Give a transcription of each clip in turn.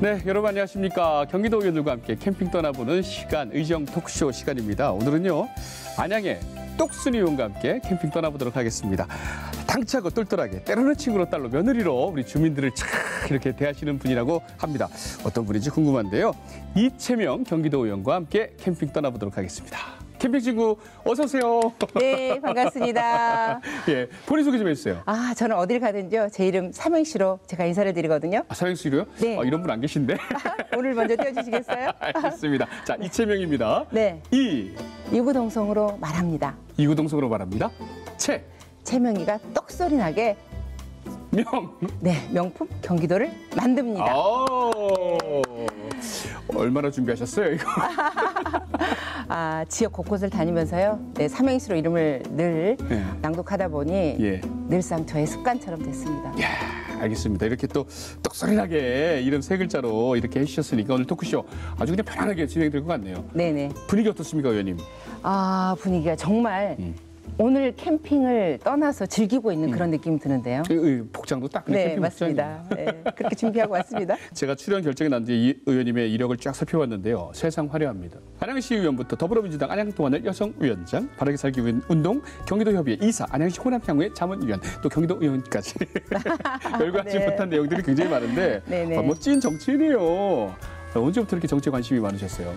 네, 여러분 안녕하십니까. 경기도 의원들과 함께 캠핑 떠나보는 시간, 의정 토크쇼 시간입니다. 오늘은요, 안양의 똑순이 의원과 함께 캠핑 떠나보도록 하겠습니다. 당차고 똘똘하게, 때로는 친구로 딸로 며느리로 우리 주민들을 참 이렇게 대하시는 분이라고 합니다. 어떤 분인지 궁금한데요. 이채명 경기도 의원과 함께 캠핑 떠나보도록 하겠습니다. 캠핑 친구 어서 오세요. 네, 반갑습니다. 예, 본인 소개 좀 해주세요. 아, 저는 어딜 가든지요. 제 이름 삼행시로 제가 인사를 드리거든요. 아, 삼행시로요? 네. 이런 분 안 계신데. 오늘 먼저 띄워주시겠어요? 알겠습니다. 자, 이채명입니다. 네. 이구동성으로 말합니다. 이구동성으로 말합니다. 채명이가 떡소리 나게 명. 네, 명품 경기도를 만듭니다. 얼마나 준비하셨어요, 이거? 아, 지역 곳곳을 다니면서요. 네, 삼행시로 이름을 늘 네. 낭독하다 보니 예. 늘상 저의 습관처럼 됐습니다. 야, 알겠습니다. 이렇게 또 떡소리나게 이름 세 글자로 이렇게 해주셨으니까 오늘 토크쇼 아주 그냥 편안하게 진행될 것 같네요. 네네. 분위기 어떻습니까, 의원님? 아, 분위기가 정말 오늘 캠핑을 떠나서 즐기고 있는 그런 느낌이 드는데요. 복장도 딱 네, 캠핑 맞습니다. 네, 그렇게 준비하고 왔습니다. 제가 출연 결정이 난 뒤에 이 의원님의 이력을 쫙 살펴봤는데요. 세상 화려합니다. 안양시 의원부터 더불어민주당 안양동안을 여성위원장, 바르게 살기 위한 운동, 경기도협의회 이사, 안양시 호남향후의 자문위원, 또 경기도 의원까지 열거하지 네. 못한 내용들이 굉장히 많은데 네네. 멋진 정치인이에요. 언제부터 이렇게 정치에 관심이 많으셨어요?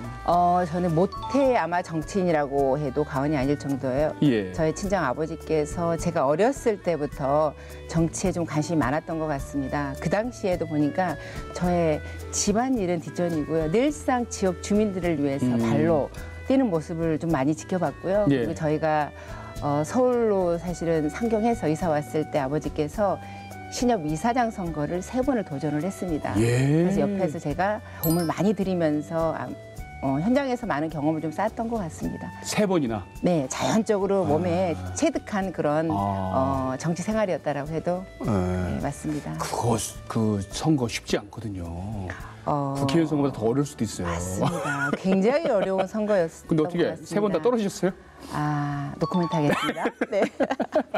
저는 모태 아마 정치인이라고 해도 과언이 아닐 정도예요. 예. 저희 친정 아버지께서 제가 어렸을 때부터 정치에 좀 관심이 많았던 것 같습니다. 그 당시에도 보니까 저의 집안일은 뒷전이고요. 늘상 지역 주민들을 위해서 발로 뛰는 모습을 좀 많이 지켜봤고요. 예. 그리고 저희가 서울로 사실은 상경해서 이사 왔을 때 아버지께서 신협 이사장 선거를 3번을 도전을 했습니다. 예. 그래서 옆에서 제가 도움을 많이 드리면서 현장에서 많은 경험을 좀 쌓았던 것 같습니다. 3번이나? 네, 자연적으로 몸에 체득한 그런 정치 생활이었다라고 해도 네, 맞습니다. 그 선거 쉽지 않거든요. 국회의원 선거보다 더 어려울 수도 있어요. 맞습니다. 굉장히 어려운 선거였던 근데 것 어떻게 같습니다. 3번 다 떨어지셨어요? 아, 노코멘트 하겠습니다. 네.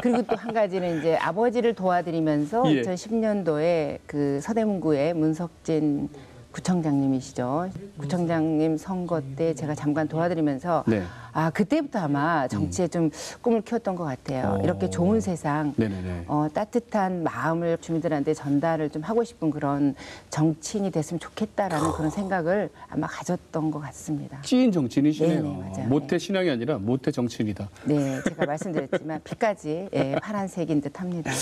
그리고 또 한 가지는 이제 아버지를 도와드리면서 예. 2010년도에 그 서대문구의 문석진 구청장님이시죠. 구청장님 선거 때 제가 잠깐 도와드리면서 네. 아, 그때부터 아마 정치에 좀 꿈을 키웠던 것 같아요. 이렇게 좋은 세상, 네네네. 따뜻한 마음을 주민들한테 전달을 좀 하고 싶은 그런 정치인이 됐으면 좋겠다라는 그런 생각을 아마 가졌던 것 같습니다. 찐 정치인이시네요. 네네, 맞아요. 모태 신앙이 아니라 모태 정치인이다. 네, 제가 말씀드렸지만 빛까지 파란색인 듯합니다.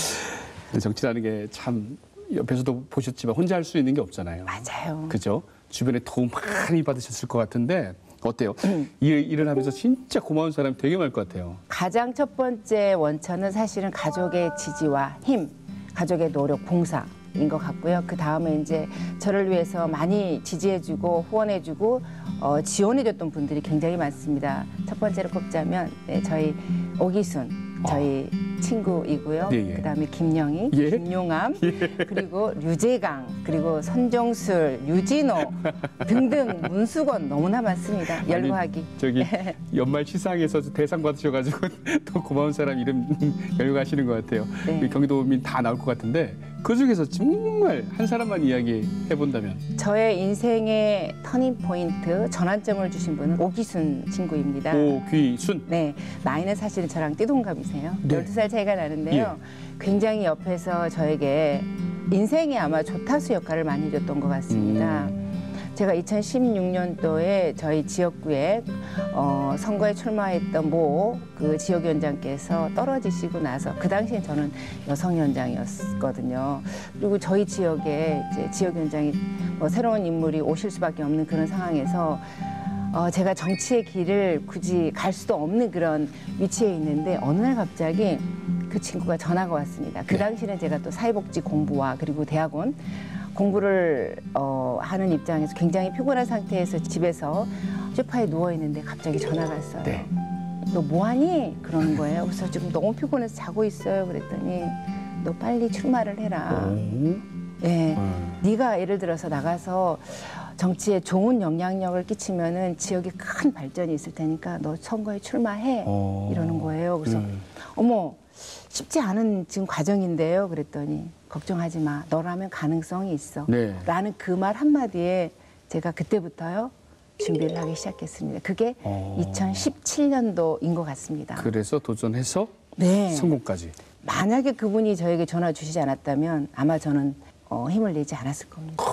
정치라는 게 참 옆에서도 보셨지만 혼자 할 수 있는 게 없잖아요. 맞아요. 그죠? 주변에 도움 많이 받으셨을 것 같은데 어때요? 이 일을 하면서 진짜 고마운 사람이 되게 많을 것 같아요. 가장 첫 번째 원천은 사실은 가족의 지지와 힘, 가족의 노력, 봉사인 것 같고요. 그 다음에 이제 저를 위해서 많이 지지해주고 후원해주고 지원해줬던 분들이 굉장히 많습니다. 첫 번째로 꼽자면 저희 오기순. 저희 친구이고요. 예, 예. 그다음에 김영희, 예? 김용암, 그리고 류재강, 그리고 선정술, 유진호 등등 문수건 너무나 많습니다. 열거하기. 저기 연말 시상에서 대상 받으셔가지고 더 고마운 사람 이름 열거하시는 것 같아요. 네. 경기도민 다 나올 것 같은데 그 중에서 정말 한 사람만 이야기해 본다면 저의 인생의 터닝 포인트, 전환점을 주신 분은 오기순 친구입니다. 오귀순. 네, 나이는 사실은 저랑 띠동갑이세요. 네. 12살 차이가 나는데요. 굉장히 옆에서 저에게 인생에 아마 조타수 역할을 많이 해줬던 것 같습니다. 제가 2016년도에 저희 지역구에 선거에 출마했던 그 지역위원장께서 떨어지시고 나서 그 당시에 저는 여성위원장이었거든요. 그리고 저희 지역에 이제 지역위원장이 새로운 인물이 오실 수밖에 없는 그런 상황에서 제가 정치의 길을 굳이 갈 수도 없는 그런 위치에 있는데 어느 날 갑자기 그 친구가 전화가 왔습니다. 그 당시에는 제가 또 사회복지 공부와 그리고 대학원 공부를 하는 입장에서 굉장히 피곤한 상태에서 집에서 소파에 누워있는데 갑자기 전화가 왔어요. 네. 너 뭐하니? 그러는 거예요. 그래서 지금 너무 피곤해서 자고 있어요. 그랬더니 너 빨리 출마를 해라. 예, 네가 예를 들어서 나가서 정치에 좋은 영향력을 끼치면은 지역에 큰 발전이 있을 테니까 너 선거에 출마해. 이러는 거예요. 그래서 어머 쉽지 않은 지금 과정인데요. 그랬더니 걱정하지 마. 너라면 가능성이 있어. 네. 라는 그 말 한마디에 제가 그때부터요. 준비를 하기 시작했습니다. 그게 2017년도인 것 같습니다. 그래서 도전해서 네. 성공까지. 만약에 그분이 저에게 전화 주시지 않았다면 아마 저는 힘을 내지 않았을 겁니다.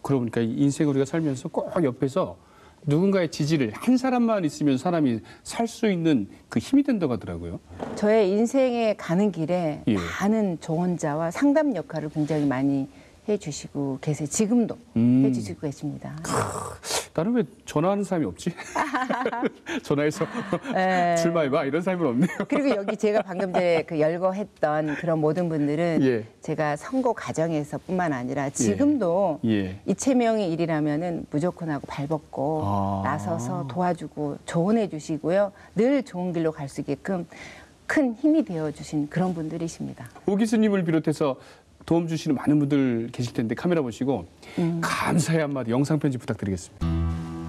그러니까 인생 우리가 살면서 꼭 옆에서 누군가의 지지를 한 사람만 있으면 사람이 살 수 있는 그 힘이 된다고 하더라고요. 저의 인생에 가는 길에 예. 많은 조언자와 상담 역할을 굉장히 많이 해주시고 계세요. 지금도 해주시고 계십니다. 나는 왜 전화하는 사람이 없지? 전화해서 네. 출마해봐 이런 사람은 없네요. 그리고 여기 제가 방금 전에 그 열거했던 그런 모든 분들은 예. 제가 선거 과정에서뿐만 아니라 지금도 예. 이채명의 일이라면은 무조건 하고 발벗고 아. 나서서 도와주고 조언해 주시고요. 늘 좋은 길로 갈 수 있게끔 큰 힘이 되어 주신 그런 분들이십니다. 오 교수님을 비롯해서 도움 주시는 많은 분들 계실 텐데 카메라 보시고 감사의 한마디 영상 편지 부탁드리겠습니다.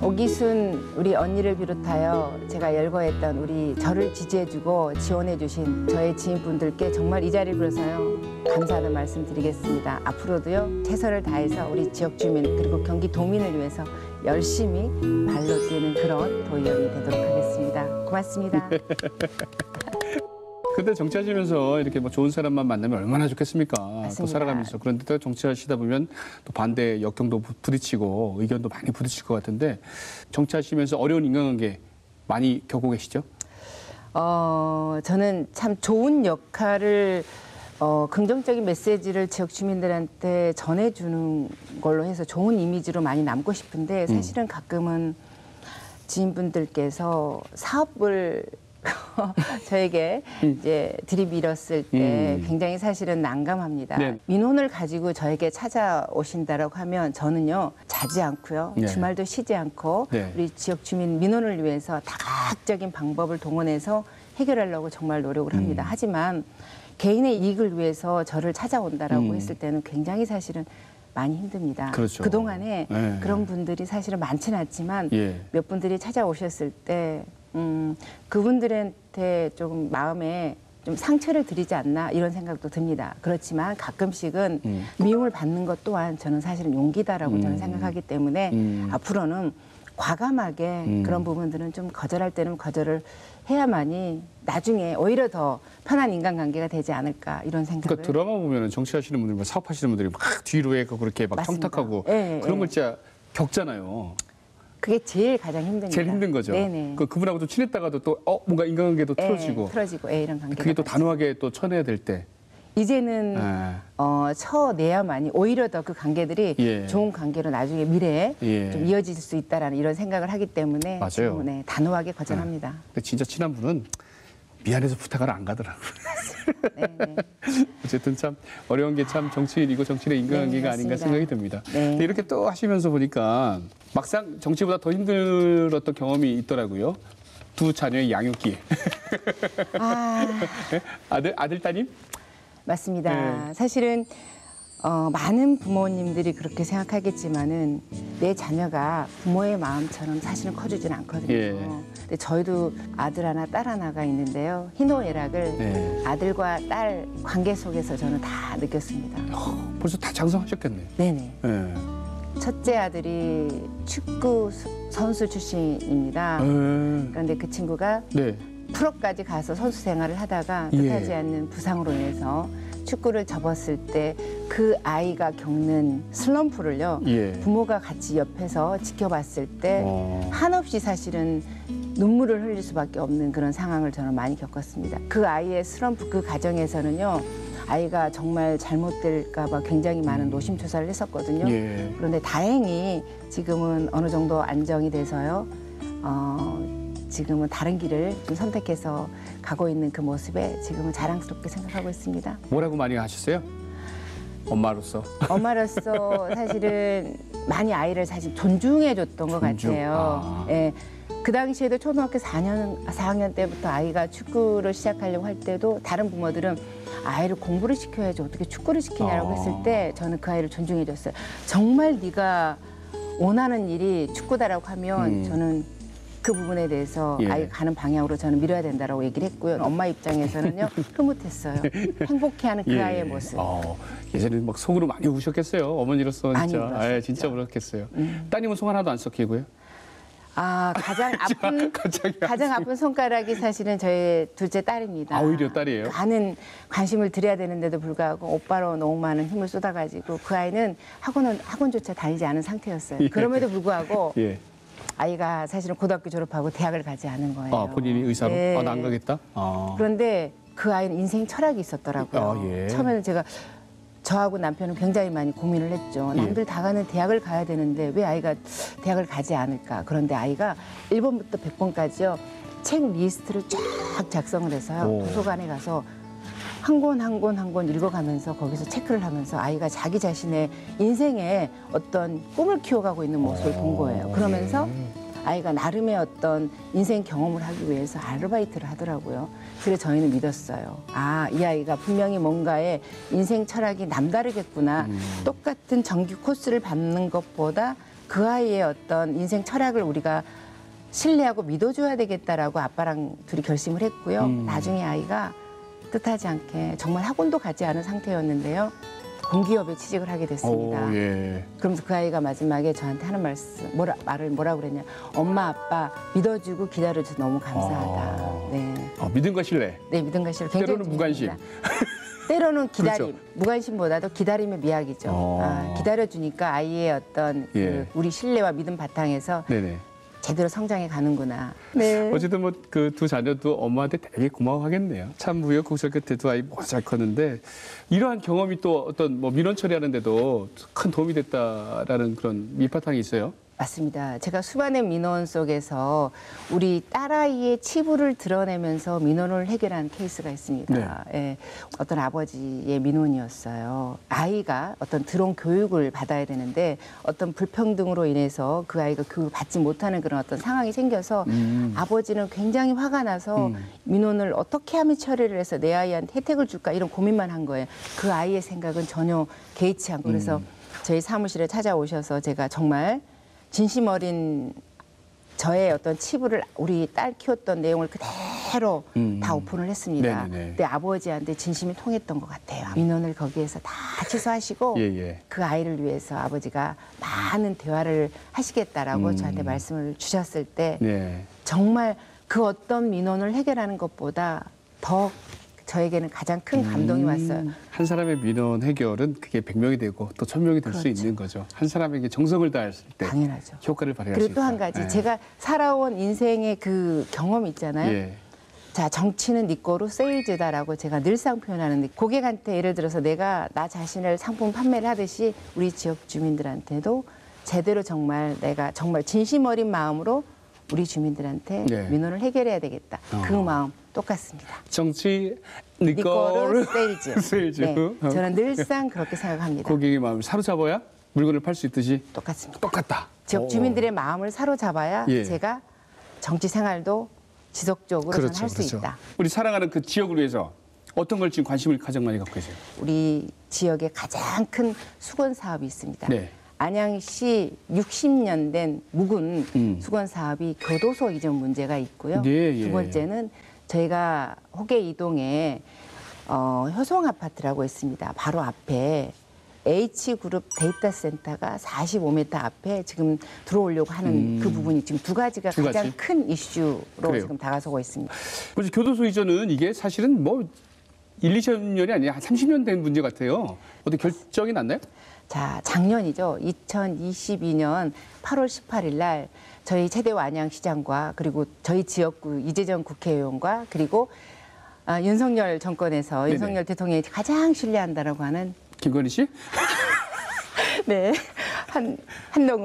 오기순 우리 언니를 비롯하여 제가 열거했던 우리 저를 지지해주고 지원해주신 저의 지인분들께 정말 이 자리를 빌어서요 감사하다는 말씀 드리겠습니다. 앞으로도요 최선을 다해서 우리 지역 주민 그리고 경기 도민을 위해서 열심히 발로 뛰는 그런 도의원이 되도록 하겠습니다. 고맙습니다. 근데 정치하시면서 이렇게 뭐 좋은 사람만 만나면 얼마나 좋겠습니까? 맞습니다. 또 살아가면서. 그런데 또 정치하시다 보면 또 반대 역경도 부딪히고 의견도 많이 부딪힐 것 같은데 정치하시면서 어려운 인간관계 많이 겪고 계시죠? 저는 참 좋은 역할을 긍정적인 메시지를 지역 주민들한테 전해주는 걸로 해서 좋은 이미지로 많이 남고 싶은데 사실은 가끔은 지인분들께서 사업을 저에게 이제 들이밀었을 때 굉장히 사실은 난감합니다. 네. 민원을 가지고 저에게 찾아오신다라고 하면 저는요 자지 않고요 네. 주말도 쉬지 않고 네. 우리 지역 주민 민원을 위해서 다각적인 방법을 동원해서 해결하려고 정말 노력을 합니다. 하지만 개인의 이익을 위해서 저를 찾아온다라고 했을 때는 굉장히 사실은 많이 힘듭니다. 그렇죠. 그동안에 네. 그런 분들이 사실은 많지는 않지만 예. 몇 분들이 찾아오셨을 때 그분들한테 조금 마음에 좀 상처를 드리지 않나 이런 생각도 듭니다. 그렇지만 가끔씩은 미움을 받는 것 또한 저는 사실은 용기다라고 저는 생각하기 때문에 앞으로는 과감하게 그런 부분들은 좀 거절할 때는 거절을 해야만이 나중에 오히려 더 편한 인간관계가 되지 않을까 이런 생각을. 그러니까 드라마 보면 정치하시는 분들, 사업하시는 분들이 막 뒤로 해고 그렇게 막 맞습니다. 청탁하고 예, 그런 예. 걸 진짜 겪잖아요. 그게 제일 가장 힘듭니다. 제일 힘든 거죠. 네네. 그분하고 좀 친했다가도 또 뭔가 인간관계도 틀어지고 틀어지고 이런 관계가 그게 또 많죠. 단호하게 또 쳐내야 될 때. 이제는 쳐내야만이 오히려 더 그 관계들이 예. 좋은 관계로 나중에 미래에 예. 좀 이어질 수 있다라는 이런 생각을 하기 때문에 맞아요. 지금, 네, 단호하게 거절합니다. 근데 진짜 친한 분은 미안해서 부탁을 안 가더라고요. 네, 네. 어쨌든 참 어려운 게 참 정치인이고 정치인의 인간관계가 네, 아닌가 맞습니다. 생각이 듭니다. 네. 근데 이렇게 또 하시면서 보니까 막상 정치보다 더 힘들었던 경험이 있더라고요. 두 자녀의 양육기. 아들 따님? 맞습니다. 네. 사실은 많은 부모님들이 그렇게 생각하겠지만은 내 자녀가 부모의 마음처럼 사실은 커주진 않거든요. 예. 근데 저희도 아들 하나, 딸 하나가 있는데요. 희노애락을 네. 아들과 딸 관계 속에서 저는 다 느꼈습니다. 벌써 다 장성하셨겠네. 네네. 네. 첫째 아들이 축구 선수 출신입니다. 그런데 그 친구가 네. 프로까지 가서 선수 생활을 하다가 예. 뜻하지 않는 부상으로 인해서 축구를 접었을 때 그 아이가 겪는 슬럼프를요. 예. 부모가 같이 옆에서 지켜봤을 때 한없이 사실은 눈물을 흘릴 수밖에 없는 그런 상황을 저는 많이 겪었습니다. 그 아이의 슬럼프 그 과정에서는요. 아이가 정말 잘못될까 봐 굉장히 많은 노심초사를 했었거든요. 예. 그런데 다행히 지금은 어느 정도 안정이 돼서요. 지금은 다른 길을 좀 선택해서 가고 있는 그 모습에 지금은 자랑스럽게 생각하고 있습니다. 뭐라고 많이 하셨어요? 엄마로서. 엄마로서 사실은 많이 아이를 사실 존중해줬던 것 존중. 같아요. 예. 그 당시에도 초등학교 4학년 때부터 아이가 축구를 시작하려고 할 때도 다른 부모들은 아이를 공부를 시켜야지 어떻게 축구를 시키냐라고 했을 때 저는 그 아이를 존중해줬어요. 정말 네가 원하는 일이 축구다라고 하면 저는 그 부분에 대해서 예. 아이가 가는 방향으로 저는 밀어야 된다라고 얘기를 했고요. 엄마 입장에서는요 흐뭇했어요. 행복해하는 그 아이의 모습. 예전에 막 속으로 많이 우셨겠어요. 어머니로서 많이 진짜. 울었었죠. 아, 진짜 울었겠어요. 따님은 속 하나도 안 썩히고요. 가장 아픈 손가락이 사실은 저희 둘째 딸입니다. 아, 오히려 딸이에요? 많은 관심을 드려야 되는데도 불구하고 오빠로 너무 많은 힘을 쏟아가지고 그 아이는 학원조차 다니지 않은 상태였어요. 예. 그럼에도 불구하고 예. 아이가 사실은 고등학교 졸업하고 대학을 가지 않은 거예요. 아, 본인이 의사로? 네. 아, 나 안 가겠다? 아. 그런데 그 아이는 인생 철학이 있었더라고요. 아, 예. 처음에는 저하고 남편은 굉장히 많이 고민을 했죠. 남들 다 가는 대학을 가야 되는데 왜 아이가 대학을 가지 않을까. 그런데 아이가 1번부터 100번까지요. 책 리스트를 쫙 작성을 해서요. 도서관에 가서 한 권 읽어가면서 거기서 체크를 하면서 아이가 자기 자신의 인생에 어떤 꿈을 키워가고 있는 모습을 본 거예요. 그러면서 아이가 나름의 어떤 인생 경험을 하기 위해서 아르바이트를 하더라고요. 그래서 저희는 믿었어요. 아, 이 아이가 분명히 뭔가의 인생 철학이 남다르겠구나. 똑같은 정규 코스를 받는 것보다 그 아이의 어떤 인생 철학을 우리가 신뢰하고 믿어줘야 되겠다라고 아빠랑 둘이 결심을 했고요. 나중에 아이가 뜻하지 않게 정말 학원도 가지 않은 상태였는데요. 공기업에 취직을 하게 됐습니다. 예. 그러면서 그 아이가 마지막에 저한테 하는 말을 뭐라고 그랬냐. 엄마, 아빠 믿어주고 기다려줘서 너무 감사하다. 네. 믿음과 신뢰. 네, 믿음과 신뢰 굉장히 때로는 무관심. 중요합니다. 때로는 기다림. 그렇죠. 무관심보다도 기다림의 미학이죠. 기다려주니까 아이의 어떤 예. 우리 신뢰와 믿음 바탕에서 네네. 제대로 성장해 가는구나. 네. 어쨌든 뭐 그 두 자녀도 엄마한테 되게 고마워하겠네요. 참 우여곡절 끝에 두 아이 모두 잘 컸는데 이러한 경험이 또 어떤 뭐 민원 처리하는데도 큰 도움이 됐다라는 그런 밑바탕이 있어요. 맞습니다. 제가 수많은 민원 속에서 우리 딸아이의 치부를 드러내면서 민원을 해결한 케이스가 있습니다. 네. 예, 어떤 아버지의 민원이었어요. 아이가 어떤 드론 교육을 받아야 되는데 어떤 불평등으로 인해서 그 아이가 교육을 받지 못하는 그런 어떤 상황이 생겨서 아버지는 굉장히 화가 나서 민원을 어떻게 하면 처리를 해서 내 아이한테 혜택을 줄까 이런 고민만 한 거예요. 그 아이의 생각은 전혀 개의치 않고 그래서 저희 사무실에 찾아오셔서 제가 정말 진심 어린 저의 어떤 치부를 우리 딸 키웠던 내용을 그대로 다 오픈을 했습니다. 네네네. 근데 아버지한테 진심이 통했던 것 같아요. 민원을 거기에서 다 취소하시고 예. 그 아이를 위해서 아버지가 많은 대화를 하시겠다라고 저한테 말씀을 주셨을 때 네. 정말 그 어떤 민원을 해결하는 것보다 더 저에게는 가장 큰 감동이 왔어요. 한 사람의 민원 해결은 그게 100명이 되고 또 1000명이 될 수 그렇죠. 있는 거죠. 한 사람에게 정성을 다했을 때 당연하죠. 효과를 발휘할 수 있다. 그리고 또 한 가지 예. 제가 살아온 인생의 그 경험 있잖아요. 예. 자, 정치는 네 거로 세일즈다라고 제가 늘상 표현하는데 고객한테 예를 들어서 내가 나 자신을 상품 판매를 하듯이 우리 지역 주민들한테도 제대로 정말 내가 정말 진심 어린 마음으로 우리 주민들한테 네. 민원을 해결해야 되겠다. 그 마음 똑같습니다. 정치 네 니꺼를 거를 세일즈. 세일즈. 네, 저는 늘상 그렇게 생각합니다. 고객의 마음을 사로잡아야 물건을 팔 수 있듯이 똑같습니다. 똑같다. 지역 주민들의 마음을 사로잡아야 예. 제가 정치 생활도 지속적으로 저는 할 수 있다. 우리 사랑하는 그 지역을 위해서 어떤 걸 지금 관심을 가장 많이 갖고 계세요? 우리 지역에 가장 큰 수건 사업이 있습니다. 네. 안양시 60년 된 묵은 수건 사업이 교도소 이전 문제가 있고요. 네, 예. 두 번째는 저희가 호계 이동에 효성 아파트라고 있습니다. 바로 앞에 H그룹 데이터 센터가 45m 앞에 지금 들어오려고 하는 그 부분이 지금 두 가지가 두 가장 가지? 큰 이슈로 그래요. 지금 다가서고 있습니다. 뭐지 교도소 이전은 이게 사실은 뭐 1, 20년이 아니라 한 30년 된 문제 같아요. 어떻게 결정이 났나요? 자, 작년이죠. 2022년 8월 18일 날 저희 최대호 안양시장과 그리고 저희 지역구 이재정 국회의원과 그리고 윤석열 정권에서 네네. 윤석열 대통령이 가장 신뢰한다라고 하는 김건희 씨? 네. 한동훈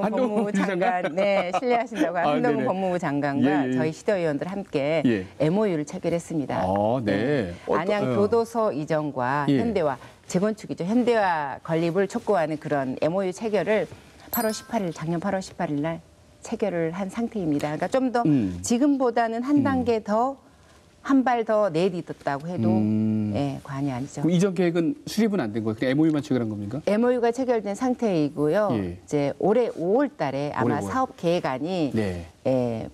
한동훈 법무부 장관, 네, 신뢰하신다고 하는 한동훈 네네. 법무부 장관과 예. 저희 시도의원들 함께 예. MOU를 체결했습니다. 네. 안양 교도소 이전과 예. 현대화, 재건축이죠. 현대화 건립을 촉구하는 그런 MOU 체결을 8월 18일, 작년 8월 18일 날 체결을 한 상태입니다. 그러니까 좀 더 지금보다는 한 단계 더, 한 발 더 내딛었다고 해도 예, 과언이 아니죠. 그럼 이전 계획은 수립은 안 된 거예요? 그냥 MOU만 체결한 겁니까? MOU가 체결된 상태이고요. 예. 이제 올해 5월 달에 아마 올해 5월. 사업 계획안이 네.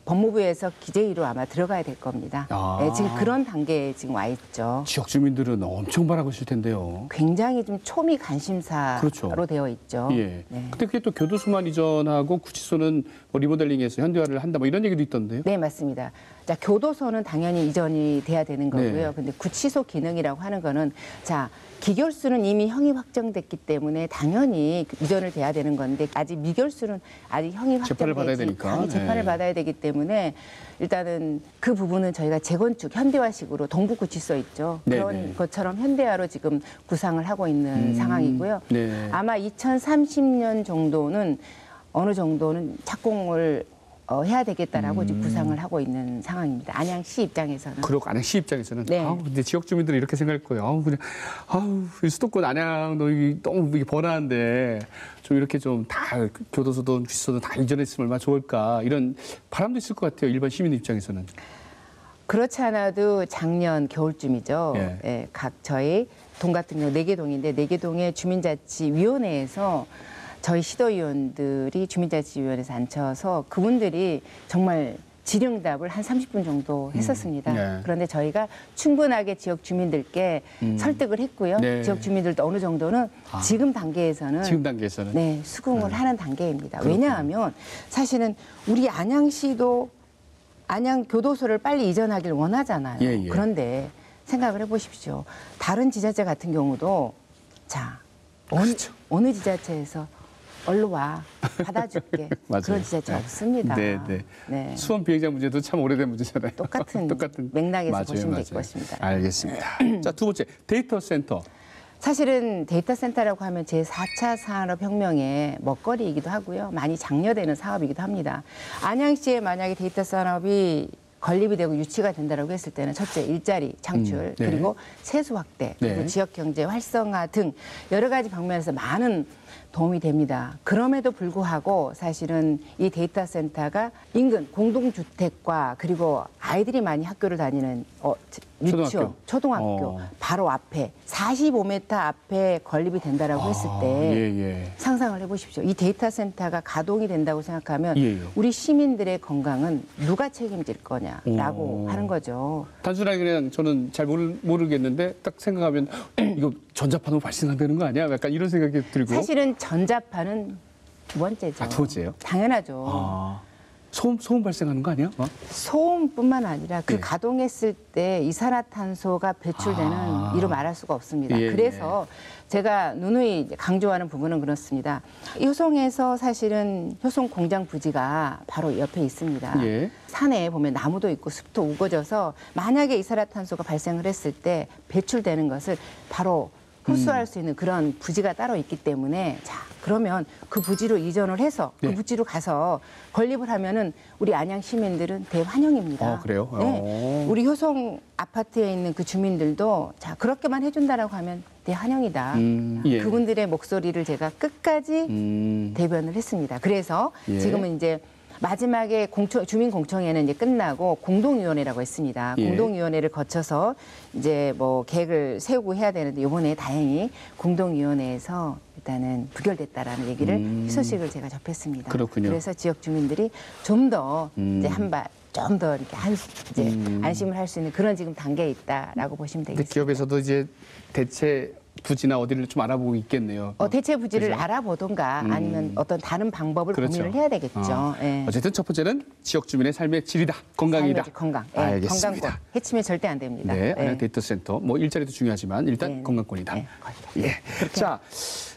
법무부에서 기재위로 아마 들어가야 될 겁니다. 지금 그런 단계에 지금 와 있죠. 지역 주민들은 엄청 바라고 있을 텐데요. 굉장히 좀 초미 관심사로 그렇죠. 되어 있죠. 예. 네. 근데 그게 또 교도소만 이전하고 구치소는 뭐 리모델링해서 현대화를 한다 뭐 이런 얘기도 있던데요. 네, 맞습니다. 자, 교도소는 당연히 이전이 돼야 되는 거고요. 네. 근데 구치소 기능이라고 하는 거는 자, 기결수는 이미 형이 확정됐기 때문에 당연히 이전을 돼야 되는 건데 아직 미결수는 아직 형이 재판을 받아야 확정되지 되니까. 당연히 재판을 네. 받아야 되기 때문에 일단은 그 부분은 저희가 재건축 현대화식으로 동북구치소 있죠. 네, 그런 네. 것처럼 현대화로 지금 구상을 하고 있는 상황이고요. 네. 아마 2030년 정도는 어느 정도는 착공을 해야 되겠다라고 지금 구상을 하고 있는 상황입니다. 안양시 입장에서는. 그렇고 안양시 입장에서는 네. 근데 지역 주민들은 이렇게 생각할 거예요. 이 수도권 안양도 너무 이게 번화한데 좀 이렇게 좀 다 교도소든 구치소든 다 이전했으면 얼마나 좋을까 이런 바람도 있을 것 같아요. 일반 시민 입장에서는. 그렇지 않아도 작년 겨울쯤이죠. 예. 각 저희 동 같은 경우 4개 동인데 4개 동의 주민자치위원회에서 저희 시도위원들이 주민자치위원회에서 앉혀서 그분들이 정말 질의응답을 한 30분 정도 했었습니다. 네. 그런데 저희가 충분하게 지역 주민들께 설득을 했고요. 네. 지역 주민들도 어느 정도는 지금 단계에서는 지금 단계에서는. 네, 수긍을 하는 단계입니다. 왜냐하면 사실은 우리 안양시도 안양 교도소를 빨리 이전하길 원하잖아요. 예, 예. 그런데 생각을 해보십시오. 다른 지자체 같은 경우도 자 그렇죠. 어느 지자체에서 얼른 와 받아줄게 맞아요. 그런 지자체 없습니다. 네, 네. 네. 수원 비행장 문제도 참 오래된 문제잖아요. 똑같은 똑같은 맥락에서 맞아요, 보시면 될 맞아요. 것입니다. 알겠습니다. 자, 두 번째 데이터 센터. 사실은 데이터 센터라고 하면 제4차 산업혁명의 먹거리이기도 하고요. 많이 장려되는 사업이기도 합니다. 안양시에 만약에 데이터 산업이 건립이 되고 유치가 된다고 했을 때는 첫째 일자리 창출 네. 그리고 세수 확대 그리고 네. 지역 경제 활성화 등 여러 가지 방면에서 많은 도움이 됩니다. 그럼에도 불구하고 사실은 이 데이터 센터가 인근 공동주택과 그리고 아이들이 많이 학교를 다니는 유치원, 초등학교 바로 앞에 45m 앞에 건립이 된다라고 했을 때 상상을 해보십시오. 이 데이터 센터가 가동이 된다고 생각하면 우리 시민들의 건강은 누가 책임질 거냐라고 하는 거죠. 단순하게 그냥 저는 잘 모르겠는데 딱 생각하면 이거 전자파도 발생한다는 거 아니야? 약간 이런 생각이 들고. 사실은 전자파는 두 번째죠. 두 번째요? 당연하죠. 소음 발생하는 거 아니야? 소음뿐만 아니라 그 예. 가동했을 때 이산화탄소가 배출되는 이루 말할 수가 없습니다. 예, 그래서 제가 누누이 강조하는 부분은 그렇습니다. 효성에서 사실은 효성 공장 부지가 바로 옆에 있습니다. 예. 산에 보면 나무도 있고 숲도 우거져서 만약에 이산화탄소가 발생을 했을 때 배출되는 것을 바로 흡수할 수 있는 그런 부지가 따로 있기 때문에 자 그러면 그 부지로 이전을 해서 그 부지로 가서 건립을 하면은 우리 안양 시민들은 대환영입니다. 그래요? 네. 우리 효성 아파트에 있는 그 주민들도 자 그렇게만 해준다라고 하면 대환영이다. 예. 그분들의 목소리를 제가 끝까지 대변을 했습니다. 그래서 예. 지금은 이제 마지막에 주민 공청회는 이제 끝나고 공동위원회라고 했습니다. 예. 공동위원회를 거쳐서 이제 뭐 계획을 세우고 해야 되는데 이번에 다행히 공동위원회에서 일단은 부결됐다라는 얘기를 희소식을 제가 접했습니다. 그렇군요. 그래서 지역 주민들이 좀 더 이제 좀 더 이렇게 안심을 할 수 있는 그런 지금 단계에 있다라고 보시면 근데 되겠습니다. 기업에서도 이제 대체 부지나 어디를 좀 알아보고 있겠네요. 대체 부지를 그죠? 알아보던가 아니면 어떤 다른 방법을 그렇죠. 고민을 해야 되겠죠. 예. 어쨌든 첫 번째는 지역 주민의 삶의 질이다, 건강이다. 삶의 건강. 예, 알겠습니다. 건강권. 해치면 절대 안 됩니다. 네, 예. 안양 데이터 센터. 뭐 일자리도 중요하지만 일단 네. 건강권이다. 네, 예. 자,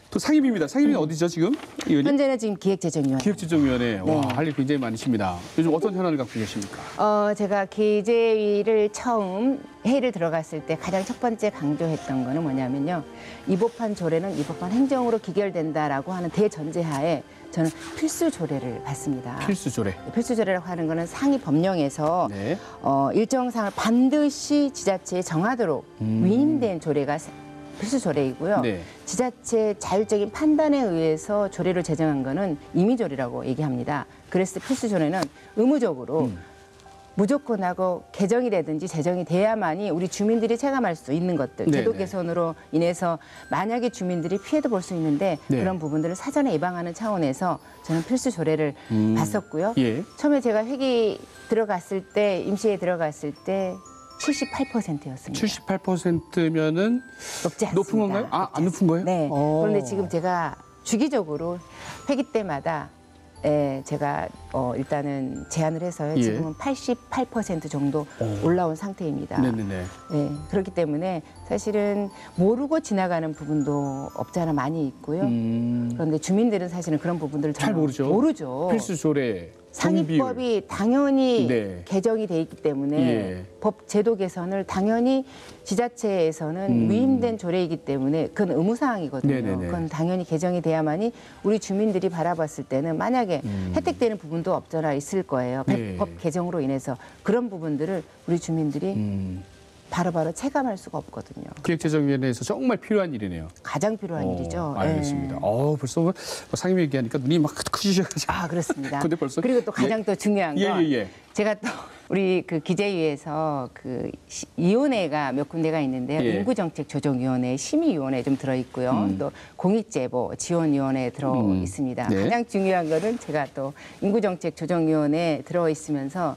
또 상임위입니다. 상임위는 어디죠 지금? 의원님? 현재는 지금 기획재정위원회. 기획재정위원회. 네. 와, 할 일 굉장히 많으십니다. 요즘 어떤 현안을 갖고 계십니까? 제가 기재위를 처음 회의를 들어갔을 때 가장 첫 번째 강조했던 거는 뭐냐면요. 이법한 조례는 이법한 행정으로 기결된다라고 하는 대전제하에 저는 필수 조례를 받습니다. 필수 조례. 필수 조례라고 하는 거는 상위 법령에서 네. 일정 사항을 반드시 지자체에 정하도록 위임된 조례가 필수 조례이고요. 네. 지자체 자율적인 판단에 의해서 조례를 제정한 거는 임의 조례라고 얘기합니다. 그랬을 때 필수 조례는 의무적으로 무조건 하고 개정이라든지 제정이 돼야만이 우리 주민들이 체감할 수 있는 것들, 네네. 제도 개선으로 인해서 만약에 주민들이 피해도 볼 수 있는데 네. 그런 부분들을 사전에 예방하는 차원에서 저는 필수 조례를 봤었고요. 예. 처음에 제가 회기 들어갔을 때, 임시에 들어갔을 때 78%였습니다. 78%면은 높지 않습니다. 높은 건가요? 아, 안 높은 거예요? 네. 어. 그런데 지금 제가 주기적으로 회기 때마다 제가 일단은 제안을 해서요. 예. 지금은 88% 정도 올라온 상태입니다. 네네네. 네, 그렇기 때문에 사실은 모르고 지나가는 부분도 없지 않아 많이 있고요. 그런데 주민들은 사실은 그런 부분들을 잘 전혀 모르죠. 모르죠. 필수 조례, 상위법이 당연히 네. 개정이 돼 있기 때문에 예. 법 제도 개선을 당연히 지자체에서는 위임된 조례이기 때문에 그건 의무사항이거든요. 네네네. 그건 당연히 개정이 돼야만이 우리 주민들이 바라봤을 때는 만약에 혜택되는 부분도 없잖아 있을 거예요. 네. 법 개정으로 인해서 그런 부분들을 우리 주민들이 바로바로 체감할 수가 없거든요. 기획재정위원회에서 정말 필요한 일이네요. 가장 필요한 일이죠. 알겠습니다. 예. 벌써 뭐 상임 얘기하니까 눈이 막 크시셔가지고. 아, 그렇습니다. 근데 벌써 그리고 또 가장 또 중요한 건 예. 제가 또 우리 그 기재위에서 그 위원회가 몇 군데가 있는데요. 예. 인구정책조정위원회, 심의위원회 좀 들어 있고요. 또 공익제보 지원위원회에 들어 있습니다. 네. 가장 중요한 거는 제가 또 인구정책조정위원회에 들어 있으면서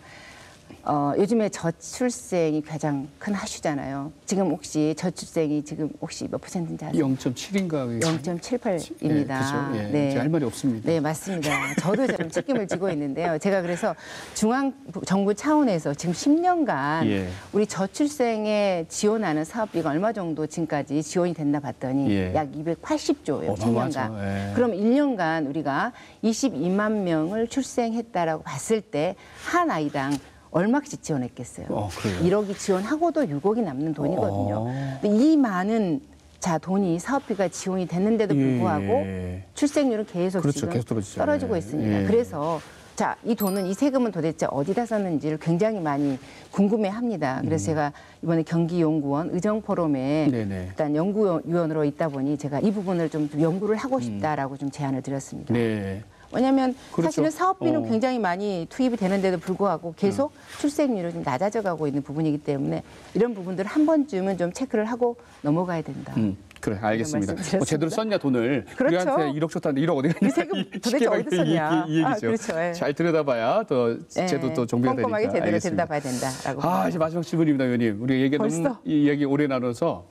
요즘에 저출생이 가장 큰 하슈잖아요. 지금 혹시 저출생이 지금 혹시 몇 %인지 아세요? 0.7인가? 0.78입니다. 그렇죠. 예. 제가 할 말이 없습니다. 네, 맞습니다. 저도 좀 책임을 지고 있는데요. 제가 그래서 중앙정부 차원에서 지금 10년간 예. 우리 저출생에 지원하는 사업비가 얼마 정도 지금까지 지원이 됐나 봤더니 예. 약 280조예요. 어마어마하죠. 10년간. 예. 그럼 1년간 우리가 22만 명을 출생했다라고 봤을 때 한 아이당 얼마씩 지원했겠어요? 그래요? 1억이 지원하고도 6억이 남는 돈이거든요. 근데 이 많은 돈이 사업비가 지원이 됐는데도 불구하고 출생률은 계속 그렇죠. 지금 계속 떨어지죠. 떨어지고 예. 있습니다. 예. 그래서 이 돈은 이 세금은 도대체 어디다 썼는지를 굉장히 많이 궁금해합니다. 그래서 제가 이번에 경기연구원 의정포럼에 네네. 일단 연구위원으로 있다 보니 제가 이 부분을 좀 연구를 하고 싶다라고 좀 제안을 드렸습니다. 네. 왜냐하면 그렇죠. 사실은 사업비는 어. 굉장히 많이 투입이 되는데도 불구하고 계속 출생률이 좀 낮아져 가고 있는 부분이기 때문에 이런 부분들을 한 번쯤은 좀 체크를 하고 넘어가야 된다. 그래, 알겠습니다. 말씀드렸습니다. 제대로 썼냐 돈을. 그렇죠. 우리한테 1억 줬다는데 1억 어디 갔냐. 이 세금 도대체 어디서 썼냐. 이 얘기죠. 그렇죠. 예. 잘 들여다봐야 또 제도 또 정비가 되니까. 꼼꼼하게 제대로 알겠습니다. 들여다봐야 된다라고. 이제 마지막 질문입니다, 의원님. 우리 얘기 너무 벌써? 이 얘기 오래 나눠서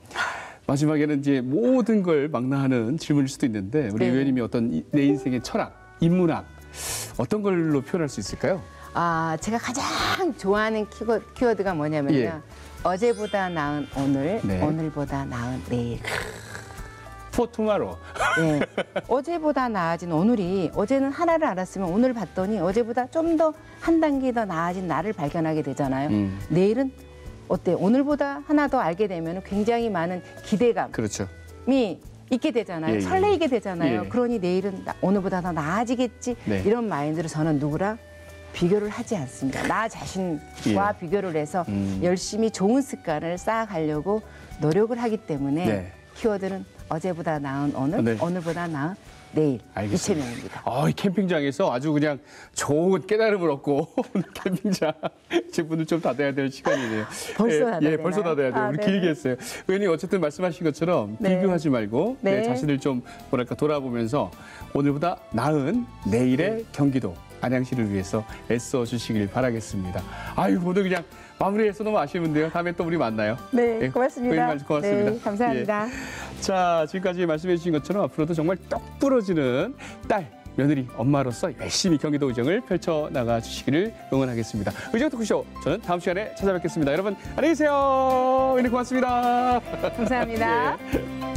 마지막에는 이제 모든 걸 망라하는 질문일 수도 있는데 우리 네. 의원님이 어떤 내 인생의 철학, 인문학 어떤 걸로 표현할 수 있을까요? 제가 가장 좋아하는 키워드가 뭐냐면요. 예. 어제보다 나은 오늘, 네. 오늘보다 나은 내일. For tomorrow. 네. 어제보다 나아진 오늘이 어제는 하나를 알았으면 오늘 봤더니 어제보다 좀 더 한 단계 더 나아진 나를 발견하게 되잖아요. 내일은 어때요? 오늘보다 하나 더 알게 되면 굉장히 많은 기대감이 그렇죠. 있게 되잖아요. 예, 예. 설레이게 되잖아요. 예. 그러니 내일은 오늘보다 더 나아지겠지. 네. 이런 마인드로 저는 누구랑 비교를 하지 않습니다. 나 자신과 예. 비교를 해서 열심히 좋은 습관을 쌓아가려고 노력을 하기 때문에 네. 키워드는 어제보다 나은 오늘, 네. 오늘보다 나은 내일. 알겠습니다. 이채명입니다. 이 캠핑장에서 아주 그냥 좋은 깨달음을 얻고 오늘 캠핑장 제 문을 좀 닫아야 될 시간이네요. 벌써 닫아야 되나요? 벌써 닫아야 돼요. 우리 네네. 길게 했어요. 의원님 어쨌든 말씀하신 것처럼 네. 비교하지 말고 내 네. 자신을 좀 돌아보면서 오늘보다 나은 내일의 경기도 안양시를 위해서 애써 주시길 바라겠습니다. 오늘 그냥 마무리해서 너무 아쉬운데요. 다음에 또 우리 만나요. 네, 고맙습니다. 의원님 고맙습니다. 네, 감사합니다. 예. 자, 지금까지 말씀해 주신 것처럼 앞으로도 정말 떡 부러지는 딸, 며느리, 엄마로서 열심히 경기도 의정을 펼쳐나가 주시기를 응원하겠습니다. 의정 토크쇼, 저는 다음 시간에 찾아뵙겠습니다. 여러분, 안녕히 계세요. 의원님 고맙습니다. 감사합니다. 예.